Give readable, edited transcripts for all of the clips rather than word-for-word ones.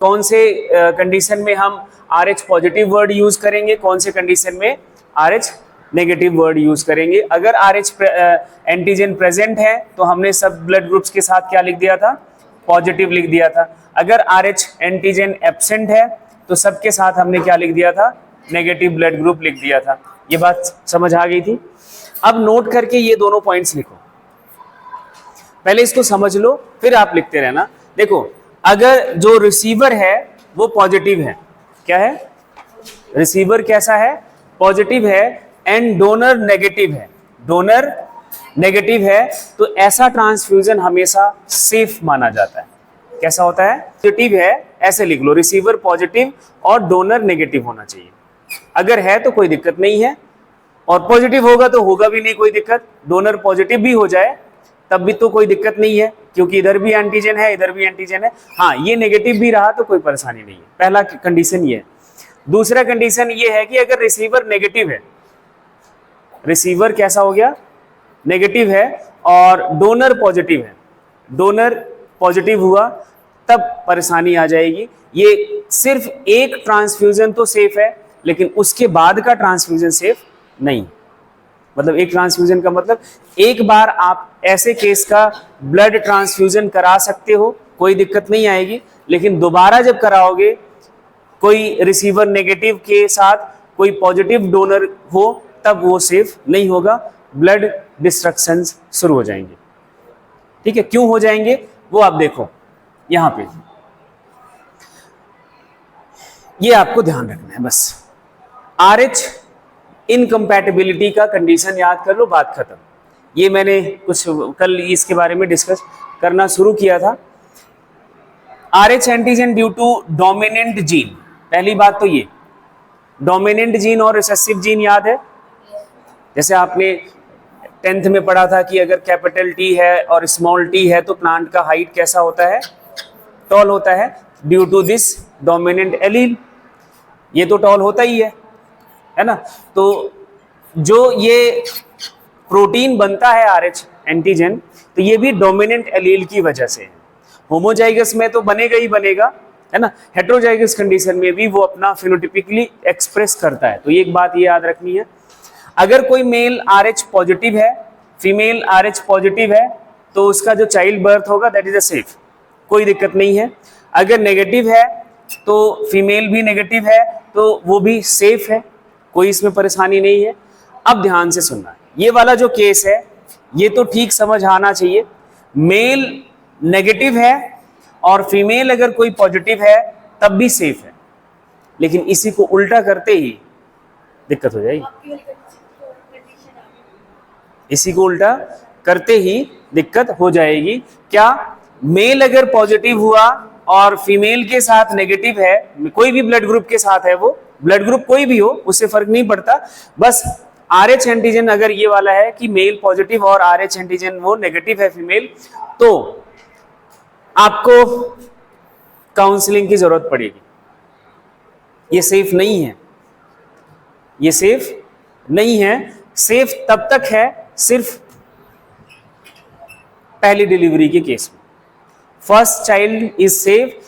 कौन से कंडीशन में हम RH पॉजिटिव वर्ड यूज करेंगे, कौन से कंडीशन में RH नेगेटिव वर्ड यूज करेंगे। अगर RH एंटीजन प्रेजेंट है तो हमने सब ब्लड ग्रुप्स के साथ क्या लिख दिया था, पॉजिटिव लिख दिया था। अगर RH एंटीजन एब्सेंट है तो सबके साथ हमने क्या लिख दिया था, नेगेटिव ब्लड ग्रुप लिख दिया था। ये बात समझ आ गई थी। अब नोट करके ये दोनों पॉइंट्स लिखो, पहले इसको समझ लो फिर आप लिखते रहना। देखो, अगर जो रिसीवर है वो पॉजिटिव है, क्या है, रिसीवर कैसा है, पॉजिटिव है, एंड डोनर नेगेटिव है, डोनर नेगेटिव है, तो ऐसा ट्रांसफ्यूजन हमेशा सेफ माना जाता है। कैसा होता है, पॉजिटिव है, ऐसे लिख लो, रिसीवर पॉजिटिव और डोनर नेगेटिव होना चाहिए। अगर है तो कोई दिक्कत नहीं है, और पॉजिटिव होगा तो होगा भी नहीं कोई दिक्कत, डोनर पॉजिटिव भी हो जाए तब भी तो कोई दिक्कत नहीं है, क्योंकि इधर भी एंटीजन है इधर भी एंटीजन है। हाँ, ये नेगेटिव भी रहा तो कोई परेशानी नहीं है। पहला कंडीशन ये है। दूसरा कंडीशन ये है कि अगर रिसीवर नेगेटिव है, रिसीवर कैसा हो गया, नेगेटिव है, और डोनर पॉजिटिव है, डोनर पॉजिटिव हुआ तब परेशानी आ जाएगी। ये सिर्फ एक ट्रांसफ्यूजन तो सेफ है, लेकिन उसके बाद का ट्रांसफ्यूजन सेफ नहीं। मतलब एक ट्रांसफ्यूजन का मतलब एक बार आप ऐसे केस का ब्लड ट्रांसफ्यूजन करा सकते हो, कोई दिक्कत नहीं आएगी, लेकिन दोबारा जब कराओगे कोई रिसीवर नेगेटिव के साथ कोई पॉजिटिव डोनर हो तब वो सेफ नहीं होगा, ब्लड डिस्ट्रक्शंस शुरू हो जाएंगे। ठीक है, क्यों हो जाएंगे वो आप देखो यहां पे, ये आपको ध्यान रखना है बस। RH इनकम्पैटिबिलिटी का कंडीशन याद कर लो, बात खत्म। ये मैंने कुछ कल इसके बारे में डिस्कस करना शुरू किया था। RH antigen due to dominant gene, पहली बात तो ये डोमिनेंट जीन और रिसेसिव जीन याद है। जैसे आपने 10th में पढ़ा था कि अगर कैपिटल T है और स्मॉल t है तो प्लांट का हाइट कैसा होता है, टॉल होता है, due to this dominant allele. ये तो टॉल होता ही है ना। तो जो ये प्रोटीन बनता है RH एंटीजन, तो ये भी डोमिनेंट एलील की वजह से है। होमोजाइगस में तो बनेगा ही बनेगा, है ना, हेट्रोजाइगस कंडीशन में भी वो अपना फिनोटिपिकली एक्सप्रेस करता है। तो एक बात ये याद रखनी है, अगर कोई मेल RH पॉजिटिव है, फीमेल RH पॉजिटिव है, तो उसका जो चाइल्ड बर्थ होगा दैट इज अ सेफ, कोई दिक्कत नहीं है। अगर नेगेटिव है तो फीमेल भी नेगेटिव है तो वो भी सेफ है, कोई इसमें परेशानी नहीं है। अब ध्यान से सुनना, ये वाला जो केस है ये तो ठीक समझ आना चाहिए, मेल नेगेटिव है और फीमेल अगर कोई पॉजिटिव है तब भी सेफ है, लेकिन इसी को उल्टा करते ही दिक्कत हो जाएगी। इसी को उल्टा करते ही दिक्कत हो जाएगी। क्या, मेल अगर पॉजिटिव हुआ और फीमेल के साथ नेगेटिव है, कोई भी ब्लड ग्रुप के साथ है, वो ब्लड ग्रुप कोई भी हो उससे फर्क नहीं पड़ता, बस RH एंटीजन अगर ये वाला है कि मेल पॉजिटिव और RH एंटीजन वो नेगेटिव है फीमेल, तो आपको काउंसलिंग की जरूरत पड़ेगी। ये सेफ नहीं है, ये सेफ नहीं है। सेफ तब तक है सिर्फ पहली डिलीवरी के केस में, फर्स्ट चाइल्ड इज सेफ,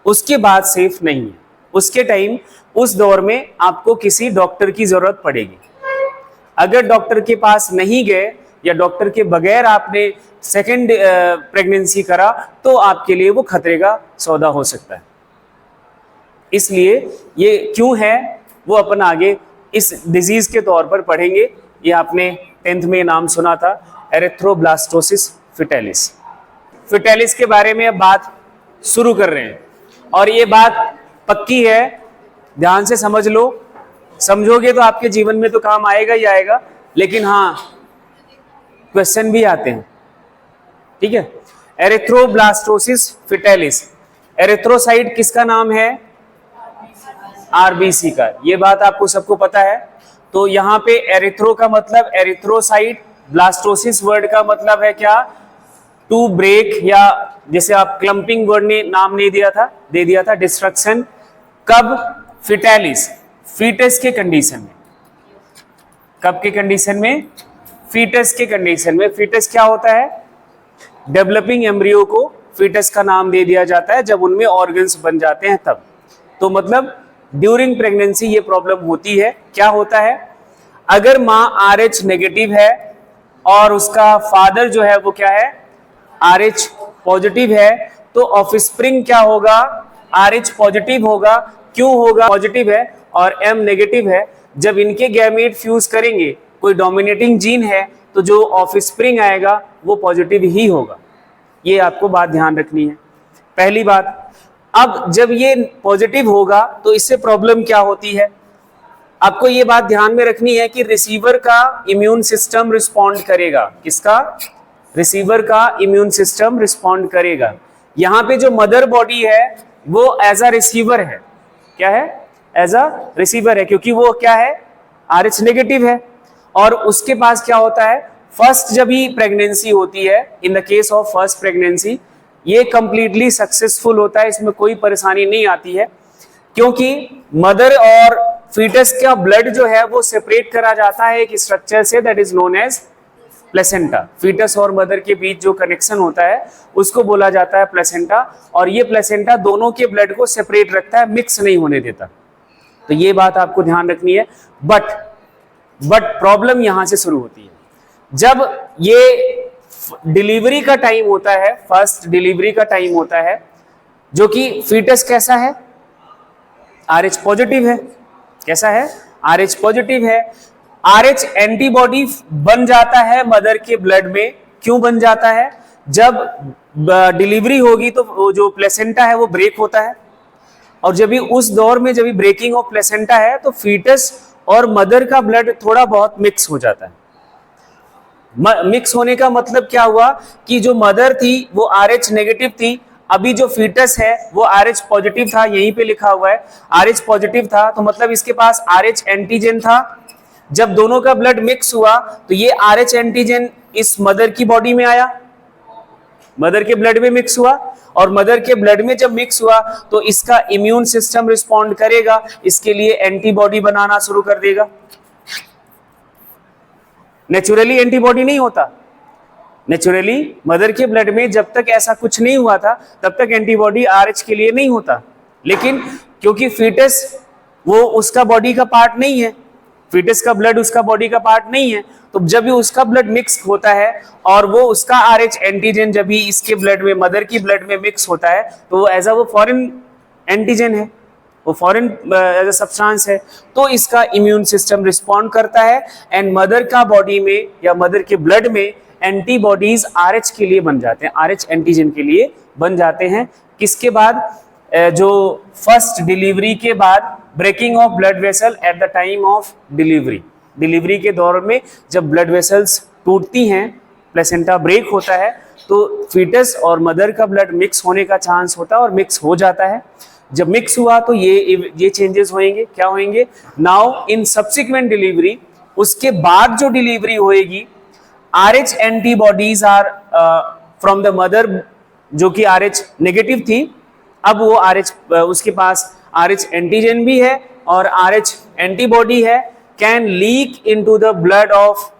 उसके बाद सेफ नहीं है। उसके टाइम, उस दौर में आपको किसी डॉक्टर की जरूरत पड़ेगी। अगर डॉक्टर के पास नहीं गए या डॉक्टर के बगैर आपने सेकेंड प्रेगनेंसी करा तो आपके लिए वो खतरे का सौदा हो सकता है। इसलिए ये क्यों है वो अपन आगे इस डिजीज के तौर पर पढ़ेंगे। ये आपने 10th में नाम सुना था, एरिथ्रोब्लास्टोसिस फिटेलिस। फिटेलिस के बारे में अब बात शुरू कर रहे हैं और ये बात पक्की है, ध्यान से समझ लो, समझोगे तो आपके जीवन में तो काम आएगा ही आएगा, लेकिन हाँ क्वेश्चन भी आते हैं। ठीक है, एरिथ्रोब्लास्टोसिस फिटेलिस, एरिथ्रोसाइट किसका नाम है, RBC का, ये बात आपको सबको पता है। तो यहाँ पे एरिथ्रो का मतलब एरिथ्रोसाइट, ब्लास्टोसिस वर्ड का मतलब है क्या, टू ब्रेक, या जैसे आप क्लम्पिंग वर्ड ने नाम नहीं दिया था, दे दिया था डिस्ट्रक्शन। कब, फिटेलिस, फीटस के कंडीशन में। कब के कंडीशन में, फीटस के कंडीशन में। फीटस क्या होता है, डेवलपिंग एम्ब्रियो को फीटस का नाम दे दिया जाता है जब उनमें ऑर्गन्स बन जाते हैं तब। तो मतलब ड्यूरिंग प्रेगनेंसी ये प्रॉब्लम होती है। क्या होता है, अगर माँ RH नेगेटिव है और उसका फादर जो है वो क्या है, RH पॉजिटिव है, तो ऑफस्प्रिंग क्या होगा, RH पॉजिटिव होगा। क्यों होगा, पॉजिटिव है और M नेगेटिव है। जब इनके गैमेट फ्यूज करेंगे, कोई डोमिनेटिंग जीन है, तो जो ऑफस्प्रिंग आएगा वो पॉजिटिव ही होगा। ये आपको बात ध्यान रखनी है, पहली बात। अब जब ये पॉजिटिव होगा तो इससे प्रॉब्लम क्या होती है, आपको ये बात ध्यान में रखनी है कि रिसीवर का इम्यून सिस्टम रिस्पॉन्ड करेगा। किसका, रिसीवर का इम्यून सिस्टम रिस्पॉन्ड करेगा। यहाँ पे जो मदर बॉडी है वो एज अ रिसीवर है। क्या है, एज अ रिसीवर है, क्योंकि वो क्या है, RH नेगेटिव है। और उसके पास क्या होता है, फर्स्ट जब ही प्रेगनेंसी होती है, in the case of first pregnancy, ये कंप्लीटली सक्सेसफुल होता है, इसमें कोई परेशानी नहीं आती है, क्योंकि मदर और फीटस का ब्लड जो है वो सेपरेट करा जाता है एक स्ट्रक्चर से, that is known as placenta. Foetus और मदर के बीच जो कनेक्शन होता है उसको बोला जाता है प्लेसेंटा, और ये प्लेसेंटा दोनों के ब्लड को सेपरेट रखता है, मिक्स नहीं होने देता। तो ये बात आपको ध्यान रखनी है। बट प्रॉब्लम यहां से शुरू होती है जब ये डिलीवरी का टाइम होता है, फर्स्ट डिलीवरी का टाइम होता है, जो कि फीटस कैसा है, RH पॉजिटिव है। कैसा है, RH पॉजिटिव है। RH एंटीबॉडी बन जाता है मदर के ब्लड में। क्यों बन जाता है, जब डिलीवरी होगी तो जो प्लेसेंटा है वो ब्रेक होता है, और जब भी उस दौर में जब भी ब्रेकिंग ऑफ प्लेसेंटा है तो फीटस और मदर का ब्लड थोड़ा बहुत मिक्स हो जाता है। मिक्स होने का मतलब क्या हुआ कि जो मदर थी वो RH नेगेटिव थी, अभी जो फीटस है वो RH पॉजिटिव था, यहीं पे लिखा हुआ है RH पॉजिटिव था, तो मतलब इसके पास RH एंटीजन था। जब दोनों का ब्लड मिक्स हुआ तो ये RH एंटीजन इस मदर की बॉडी में आया, मदर के ब्लड में मिक्स हुआ, और मदर के ब्लड में जब मिक्स हुआ तो इसका इम्यून सिस्टम रिस्पॉन्ड करेगा, इसके लिए एंटीबॉडी बनाना शुरू कर देगा। नेचुरली एंटीबॉडी नहीं होता, नेचुरली मदर के ब्लड में जब तक ऐसा कुछ नहीं हुआ था तब तक एंटीबॉडी RH के लिए नहीं होता, लेकिन क्योंकि फीटस वो उसका बॉडी का पार्ट नहीं है, फीटस का ब्लड उसका बॉडी का पार्ट नहीं है, तो जब भी उसका ब्लड मिक्स होता है और वो उसका RH एंटीजन जब भी इसके ब्लड में, मदर की ब्लड में मिक्स होता है, तो वो एज अ वो फॉरेन एंटीजन है, वो फॉरेन एज अ सब्सटेंस है, तो इसका इम्यून सिस्टम रिस्पॉन्ड करता है, एंड मदर का बॉडी में या मदर के ब्लड में एंटीबॉडीज RH के लिए बन जाते हैं, RH एंटीजन के लिए बन जाते हैं। किसके बाद, जो फर्स्ट डिलीवरी के बाद, breaking off blood vessel at the time of delivery, delivery के दौर में जब ब्लड वेसल्स टूटती हैं, प्लेसेंटा ब्रेक होता है, तो फीटस और मदर का ब्लड मिक्स होने का चांस होता है और मिक्स हो जाता है। जब मिक्स हुआ तो ये चेंजेस होंगे, क्या होंगे, नाउ इन सब्सिक्वेंट डिलीवरी, उसके बाद जो डिलीवरी होएगी, RH antibodies are from the mother, जो कि RH नेगेटिव थी, अब वो RH उसके पास RH एंटीजन भी है और RH एंटीबॉडी है, can leak into the blood of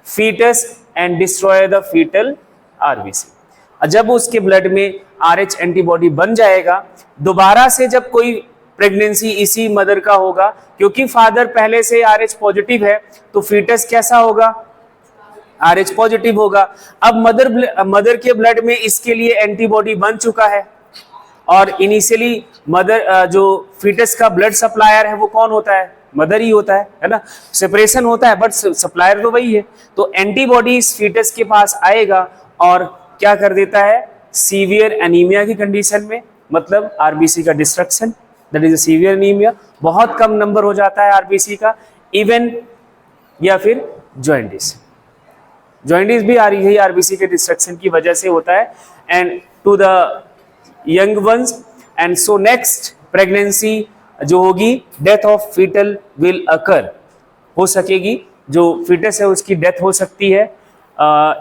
foetus and destroy the foetal RBC। जब उसके ब्लड में RH एंटीबॉडी बन जाएगा, दोबारा से जब कोई प्रेगनेंसी इसी मदर का होगा, क्योंकि फादर पहले से RH पॉजिटिव है, तो फीटस कैसा होगा, RH पॉजिटिव होगा। अब मदर के ब्लड में इसके लिए एंटीबॉडी बन चुका है, और इनिशियली मदर जो फीटस का ब्लड सप्लायर है वो कौन होता है, मदर ही होता है ना। सेपरेशन होता है बट सप्लायर तो वही है। तो एंटीबॉडी इस फीटस के पास आएगा और क्या कर देता है, सीवियर एनीमिया की कंडीशन में, मतलब RBC का destruction, that is severe anaemia, बहुत कम नंबर हो जाता है RBC का, इवन या फिर जॉइंटिस, जॉइंटिस भी यही RBC के डिस्ट्रक्शन की वजह से होता है, and to the young ones, and so next pregnancy जो होगी, death of foetal will occur, हो सकेगी, जो फीटस है उसकी डेथ हो सकती है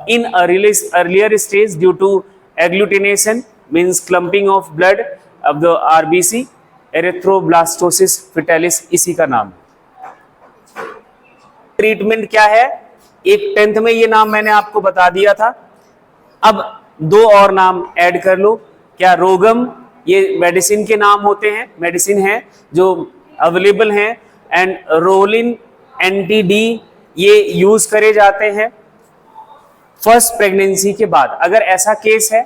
in earlier stage due to agglutination, means clumping of blood of the RBC, erythroblastosis fetalis इसी का नाम। ट्रीटमेंट क्या है, एक 10th में ये नाम मैंने आपको बता दिया था। अब दो और नाम ऐड कर लो। क्या? रोगम, ये मेडिसिन के नाम होते हैं, मेडिसिन हैं जो अवेलेबल हैं। एंड रोलिन, एंटी-डी, ये यूज करे जाते हैं फर्स्ट प्रेगनेंसी के बाद। अगर ऐसा केस है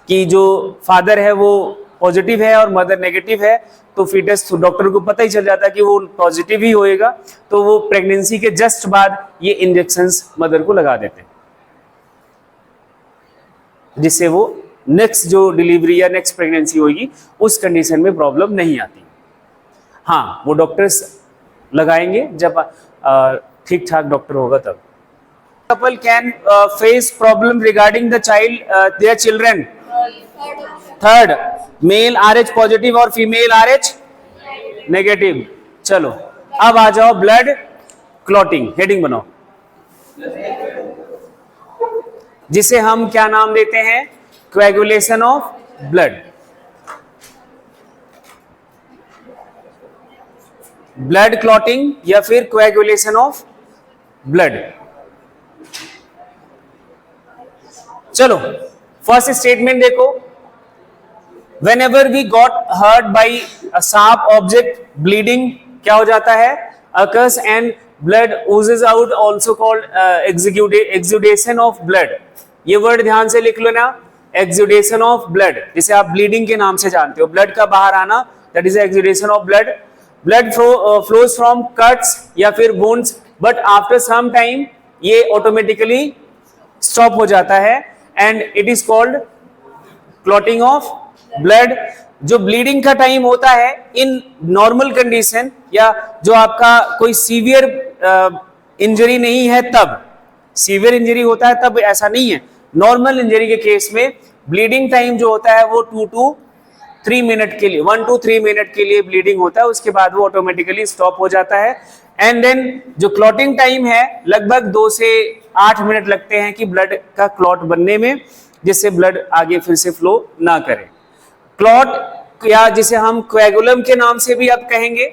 कि जो फादर है वो पॉजिटिव है और मदर नेगेटिव है, तो फीटस डॉक्टर को पता ही चल जाता है कि वो पॉजिटिव ही होएगा, तो वो प्रेगनेंसी के जस्ट बाद ये इंजेक्शंस मदर को लगा देते हैं, जिससे वो नेक्स्ट जो डिलीवरी या नेक्स्ट प्रेगनेंसी होगी उस कंडीशन में प्रॉब्लम नहीं आती। हाँ, वो डॉक्टर्स लगाएंगे जब ठीक ठाक डॉक्टर होगा तब। Couple can face problem regarding the child, their children. Third, male RH positive और फीमेल RH नेगेटिव। चलो अब आ जाओ ब्लड क्लॉटिंग, हेडिंग बनाओ, जिसे हम क्या नाम देते हैं? Coagulation of blood. Blood clotting या फिर कोएगुलेशन ऑफ ब्लड। चलो फर्स्ट स्टेटमेंट देखो, whenever we got hurt by a sharp object, bleeding क्या हो जाता है? occurs and blood oozes out, also called exudation of blood। ये वर्ड ध्यान से लिख लो ना, exudation of blood, जिसे आप bleeding के नाम से जानते हो, blood का बाहर आना, that is exudation of blood। blood flows from cuts या फिर wounds, but after some time ये automatically stop हो जाता है and it is called clotting of blood. जो ब्लीडिंग का टाइम होता है इन नॉर्मल कंडीशन, या जो आपका कोई सीवियर इंजरी नहीं है तब, सीवियर इंजरी होता है तब ऐसा नहीं है, नॉर्मल इंजरी के केस में ब्लीडिंग टाइम जो होता है वो 1 to 3 मिनट के लिए ब्लीडिंग होता है, उसके बाद वो ऑटोमेटिकली स्टॉप हो जाता है। एंड देन जो क्लॉटिंग टाइम है लगभग 2 से 8 मिनट लगते हैं कि ब्लड का क्लॉट बनने में, जिससे ब्लड आगे फिर से फ्लो ना करे। क्लॉट या जिसे हम कोएगुलम के नाम से भी अब कहेंगे,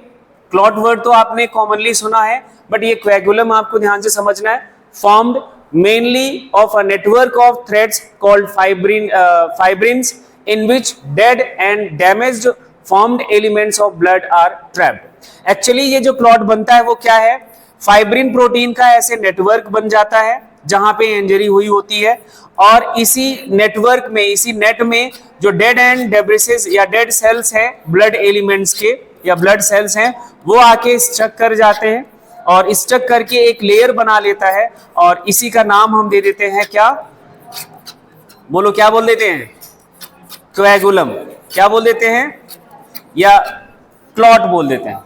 क्लॉट वर्ड तो आपने कॉमनली सुना है, बट ये कोएगुलम आपको ध्यान से समझना है। Formed mainly of a network of threads called fibrins in which dead and damaged formed elements of blood are trapped. Actually ये जो क्लॉट बनता है वो क्या है? फाइब्रिन प्रोटीन का ऐसे नेटवर्क बन जाता है जहां पे इंजरी हुई होती है, और इसी नेटवर्क में, इसी नेट में जो डेड एंड डेब्रिसेस या डेड सेल्स हैं ब्लड एलिमेंट्स के या ब्लड सेल्स हैं, वो आके स्ट्रक कर जाते हैं और स्ट्रक करके एक लेयर बना लेता है, और इसी का नाम हम दे देते हैं क्या? बोलो क्या बोल देते हैं? कोएगुलम। क्या बोल देते हैं? या क्लॉट बोल देते हैं।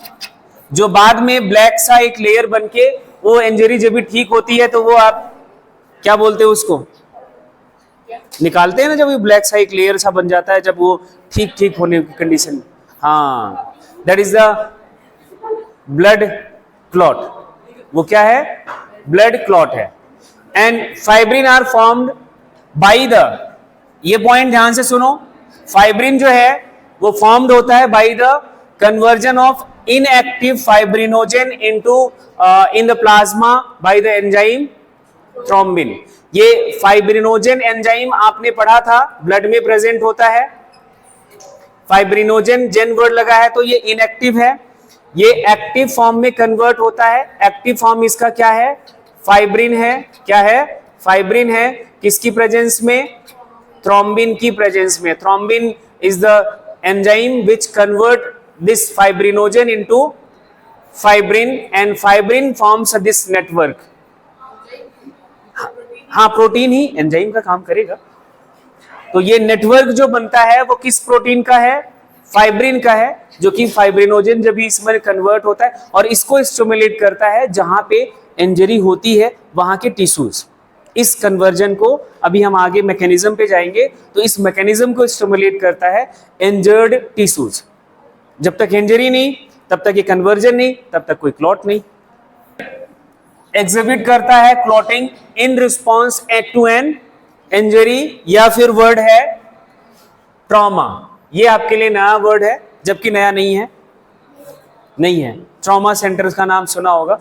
जो बाद में ब्लैक सा एक लेयर बनके वो इंजरी जब भी ठीक होती है तो वो आप क्या बोलते हो? उसको निकालते हैं ना, जब वो ब्लैक सा एक लेयर सा बन जाता है, जब वो ठीक होने की कंडीशन। हाँ, that is the blood clot. वो क्या है? ब्लड क्लॉट है। And fibrin are formed by the, ये पॉइंट ध्यान से सुनो, फाइब्रिन जो है वो फॉर्म्ड होता है by the conversion of inactive fibrinogen into in the plasma by the enzyme thrombin. ये फाइब्रिनोजन एंजाइम आपने पढ़ा था, ब्लड में प्रेजेंट होता है। फाइब्रिनोजन जेन वर्ड लगा है तो ये इनएक्टिव है, ये एक्टिव फॉर्म में कन्वर्ट होता है। एक्टिव फॉर्म इसका क्या है? फाइब्रिन है। क्या है? फाइब्रिन है। किसकी प्रेजेंस में? थ्रोम्बिन की प्रेजेंस में। Thrombin is the enzyme which convert this fibrinogen into fibrin and fibrin forms this network. हाँ, प्रोटीन ही एंजाइम का काम करेगा। तो ये नेटवर्क जो बनता है वो किस प्रोटीन का है? फाइब्रिन का है, जो कि फाइब्रिनोजन जब भी इसमें कन्वर्ट होता है और इसको स्टिमुलेट करता है जहां पे इंजरी होती है वहां के टिश्यूज। इस कन्वर्जन को अभी हम आगे मैकेनिज्म पे जाएंगे, तो इस मैकेनिज्म को स्टिमुलेट करता है इंजर्ड टिश्यूज। जब तक इंजरी नहीं तब तक ये कन्वर्जन नहीं, तब तक कोई क्लॉट नहीं। एग्जिबिट करता है clotting in response to an injury, या फिर वर्ड है ट्रॉमा। ये आपके लिए नया वर्ड है, जबकि नया नहीं है। ट्रॉमा सेंटर्स का नाम सुना होगा,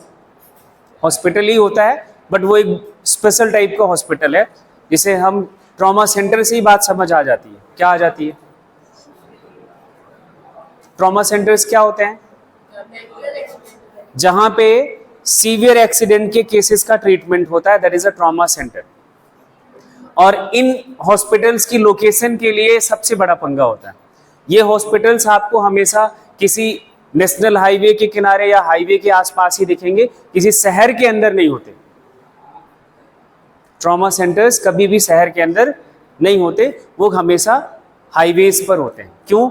हॉस्पिटल ही होता है, बट वो एक स्पेशल टाइप का हॉस्पिटल है जिसे हम ट्रॉमा सेंटर से ही बात समझ आ जाती है। क्या आ जाती है? ट्रॉमा सेंटर्स क्या होते हैं? जहां पे सीवियर एक्सीडेंट के केसेस का ट्रीटमेंट होता है, that is a trauma centre. और इन हॉस्पिटल्स की लोकेशन के लिए सबसे बड़ा पंगा होता है। ये हॉस्पिटल्स आपको हमेशा किसी नेशनल हाईवे के किनारे या हाईवे के आसपास ही दिखेंगे, किसी शहर के अंदर नहीं होते। ट्रॉमा सेंटर्स कभी भी शहर के अंदर नहीं होते, वो हमेशा हाईवेज पर होते हैं। क्यों?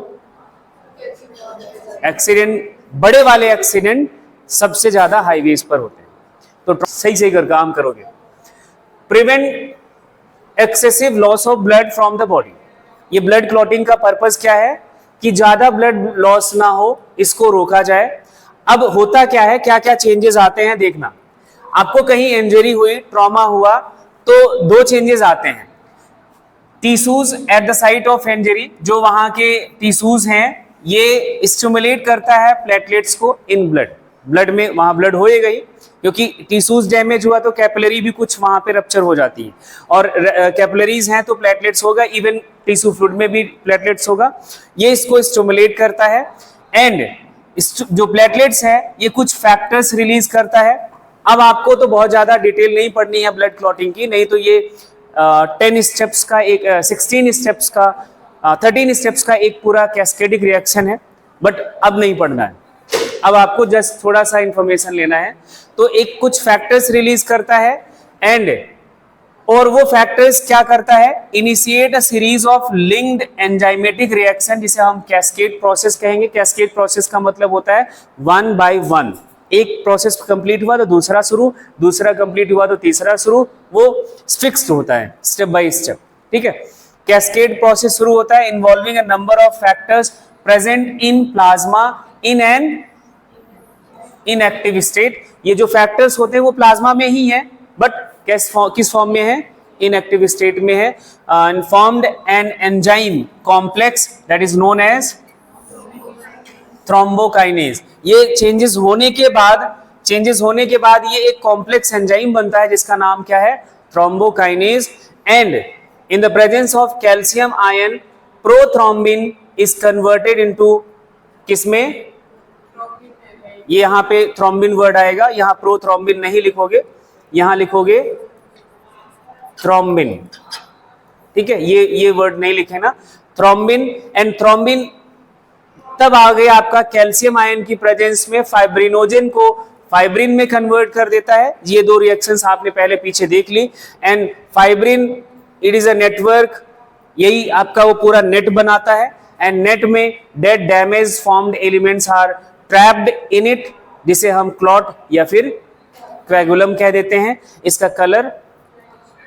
एक्सीडेंट, बड़े वाले एक्सीडेंट सबसे ज्यादा हाईवेज पर होते हैं। तो सही सही कर काम करोगे। Prevent excessive loss of blood from the body. ये ब्लड क्लॉटिंग का पर्पस क्या है? कि ज्यादा ब्लड लॉस ना हो, इसको रोका जाए। अब होता क्या है, क्या क्या चेंजेस आते हैं देखना। आपको कहीं इंजरी हुई, ट्रॉमा हुआ, तो दो चेंजेस आते हैं। Tissues at the site of injury, जो वहां के टिश्यूज हैं, ये स्टिमुलेट करता है प्लेटलेट्स को इन ब्लड। ब्लड में वहां ब्लड होएगा ही, क्योंकि टिश्यूज डैमेज हुआ तो कैपिलरी भी कुछ वहां पे रप्चर हो जाती है, और कैपिलरीज हैं तो प्लेटलेट्स होगा, इवन टिश्यू फ्लूइड में भी प्लेटलेट्स होगा। ये इसको स्टिमुलेट करता है। एंड जो प्लेटलेट्स है ये कुछ फैक्टर्स रिलीज करता है। अब आपको तो बहुत ज्यादा डिटेल नहीं पढ़नी है ब्लड क्लॉटिंग की, नहीं तो ये 10 स्टेप्स का एक 16 स्टेप्स का 13 स्टेप्स का एक पूरा कैस्केडिक रिएक्शन है, बट अब नहीं पढ़ना है। अब आपको जस्ट थोड़ा सा इंफॉर्मेशन लेना है। तो एक कुछ फैक्टर्स रिलीज करता है, एंड और वो फैक्टर्स क्या करता है? Initiate a series of linked enzymatic reaction, जिसे हम कैस्केड प्रोसेस कहेंगे। कैस्केड प्रोसेस का मतलब होता है 1 by 1। एक प्रोसेस कंप्लीट हुआ तो दूसरा शुरू, दूसरा कंप्लीट हुआ तो तीसरा शुरू, वो फिक्स्ड होता है स्टेप बाय स्टेप। ठीक है। कैस्केड प्रोसेस शुरू होता है involving a number of factors present in plasma in an inactive state. ये जो फैक्टर्स होते हैं वो प्लाज्मा में ही है, बट किस फॉर्म में है? इनएक्टिव स्टेट में है। Formed an enzyme complex that is known as thrombokinase. ये चेंजेस होने के बाद ये एक कॉम्प्लेक्स एंजाइम बनता है जिसका नाम क्या है? Thrombokinase. And in the presence of calcium ion, prothrombin is converted into किसमें? ये यहाँ पे थ्रोम्बिन वर्ड आएगा, यहाँ प्रोथ्रोम्बिन नहीं लिखोगे, यहाँ लिखोगे थ्रोम्बिन। ठीक है, ये वर्ड नहीं लिखे ना, थ्रोम्बिन। एंड थ्रोम्बिन तब आ गया आपका कैल्शियम आयन की प्रेजेंस में फाइब्रिनोजन को फाइब्रिन में कन्वर्ट कर देता है। ये दो रिएक्शंस आपने पहले पीछे देख ली। And fibrin it is a network, यही आपका वो पूरा नेट बनाता है। एंड नेट में dead damage formed elements are trapped in it, जिसे हम क्लॉट या फिर क्वेगुलम कह देते हैं। इसका कलर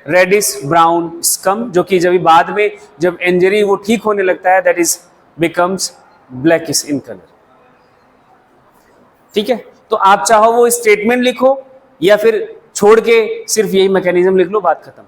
रेडिश ब्राउन स्कम, जो कि जब बाद में जब इंजरी वो ठीक होने लगता है that is becomes blackish in colour. ठीक है, तो आप चाहो वो स्टेटमेंट लिखो या फिर छोड़ के सिर्फ यही मैकेनिज्म लिख लो, बात खत्म।